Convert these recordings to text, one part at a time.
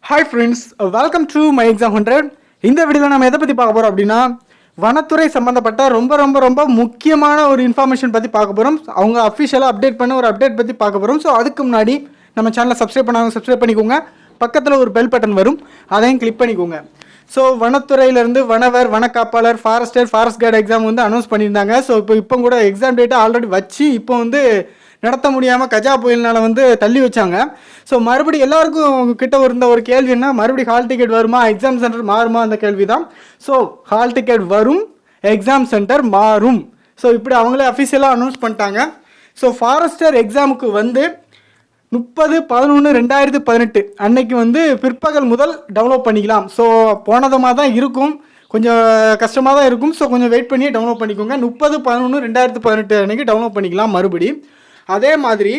Hi friends, welcome to my exam 100. இந்த வீடியோவில் நம்ம எதை பற்றி பார்க்க போகிறோம் அப்படின்னா, வனத்துறை சம்மந்தப்பட்ட ரொம்ப ரொம்ப ரொம்ப முக்கியமான ஒரு இன்ஃபர்மேஷன் பற்றி பார்க்க போகிறோம். அவங்க அஃபிஷியலாக அப்டேட் பண்ண ஒரு அப்டேட் பற்றி பார்க்க போகிறோம். ஸோ அதுக்கு முன்னாடி நம்ம சேனலை சப்ஸ்கிரைப் பண்ணாங்க, சப்ஸ்கிரைப் பண்ணிக்கோங்க. பக்கத்தில் ஒரு பெல் பட்டன் வரும், அதையும் கிளிக் பண்ணிக்கோங்க. ஸோ வனத்துறையிலேருந்து வனவர், வனக்காப்பாளர், ஃபாரஸ்டர், ஃபாரஸ்ட் கார்டு எக்ஸாம் வந்து அனௌன்ஸ் பண்ணியிருந்தாங்க. ஸோ இப்போ கூட எக்ஸாம் டேட்டை ஆல்ரெடி வச்சு இப்போ வந்து நடத்த முடியாமல் கஜா புயல்னால வந்து தள்ளி வச்சாங்க. ஸோ மறுபடியும் எல்லாருக்கும் கிட்ட இருந்த ஒரு கேள்வி என்ன, மறுபடியும் ஹால் டிக்கெட் வருமா, எக்ஸாம் சென்டர் மாறுமா, அந்த கேள்வி தான். ஸோ ஹால் டிக்கெட் வரும், எக்ஸாம் சென்டர் மாறும். ஸோ இப்படி அவங்களே அஃபிஷியலாக அனௌன்ஸ் பண்ணிட்டாங்க. ஸோ ஃபாரஸ்டர் எக்ஸாமுக்கு வந்து 30/11/2018 அன்னைக்கு வந்து பிற்பகல் முதல் டவுன்லோட் பண்ணிக்கலாம். ஸோ போனதமாக தான் இருக்கும், கொஞ்சம் கஷ்டமாக தான் இருக்கும். ஸோ கொஞ்சம் வெயிட் பண்ணி டவுன்லோட் பண்ணிக்கோங்க. 30/11/2018 அன்னைக்கு டவுன்லோட் பண்ணிக்கலாம் மறுபடி. அதே மாதிரி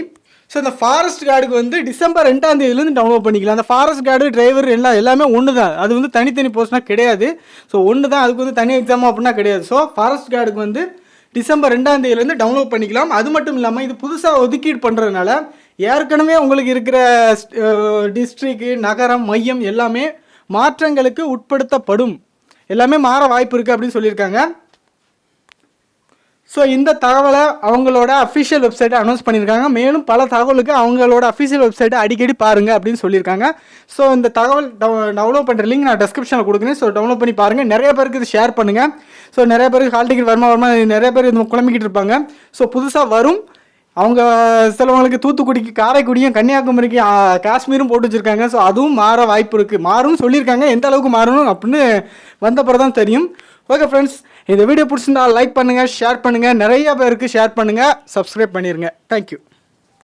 ஸோ இந்த ஃபாரஸ்ட் கார்டுக்கு வந்து டிசம்பர் 2ஆம் தேதியிலேருந்து டவுன்லோட் பண்ணிக்கலாம். அந்த ஃபாரஸ்ட் கார்டு, டிரைவர் எல்லாமே ஒன்று தான். அது வந்து தனித்தனி போஸ்ட்னா கிடையாது. ஸோ ஒன்று தான், அதுக்கு வந்து தனி எக்ஸாமோ அப்படின்னா கிடையாது. ஸோ ஃபாரஸ்ட் கார்டுக்கு வந்து டிசம்பர் 2ஆம் தேதியிலேருந்து டவுன்லோட் பண்ணிக்கலாம். அது மட்டும் இல்லாமல் இது புதுசாக ஒதுக்கீடு பண்ணுறதுனால ஏற்கனவே உங்களுக்கு இருக்கிற டிஸ்ட்ரிக்ட், நகரம், மையம் எல்லாமே மாற்றங்களுக்கு உட்படுத்தப்படும். எல்லாமே மாற வாய்ப்பு இருக்குது அப்படின்னு சொல்லியிருக்காங்க. ஸோ இந்த தகவலை அவங்களோட அஃபிஷியல் வெப்சைட்டை அனௌன்ஸ் பண்ணியிருக்காங்க. மேலும் பல தகவலுக்கு அவங்களோட அஃபிஷியல் வெப்சைட்டை அடிக்கடி பாருங்கள் அப்படின்னு சொல்லியிருக்காங்க. ஸோ இந்த தகவல் டவுன்லோட் பண்ணுற லிங்க் நான் டிஸ்கிரிப்ஷனில் கொடுக்குறேன். ஸோ டவுன்லோட் பண்ணி பாருங்கள். நிறைய பேருக்கு இது ஷேர் பண்ணுங்கள். ஸோ நிறைய பேருக்கு ஹால் டிக்கெட் வருமா நிறைய பேர் இது குழம்பிக்கிட்டு இருப்பாங்க. ஸோ புதுசாக வரும். அவங்க சிலவங்களுக்கு தூத்துக்குடிக்கு, காரைக்குடியும், கன்னியாகுமரிக்கு, காஷ்மீரும் போட்டு வச்சுருக்காங்க. ஸோ அதுவும் மாற வாய்ப்பு இருக்குது. மாறும்னு சொல்லியிருக்காங்க. எந்த அளவுக்கு மாறணும் அப்படின்னு வந்த பிறகு தான் தெரியும். ஓகே ஃப்ரெண்ட்ஸ், இந்த வீடியோ பிடிச்சிருந்தா லைக் பண்ணுங்கள், ஷேர் பண்ணுங்கள், நிறைய பேருக்கு ஷேர் பண்ணுங்கள், சப்ஸ்கிரைப் பண்ணிடுங்க. தேங்க்யூ.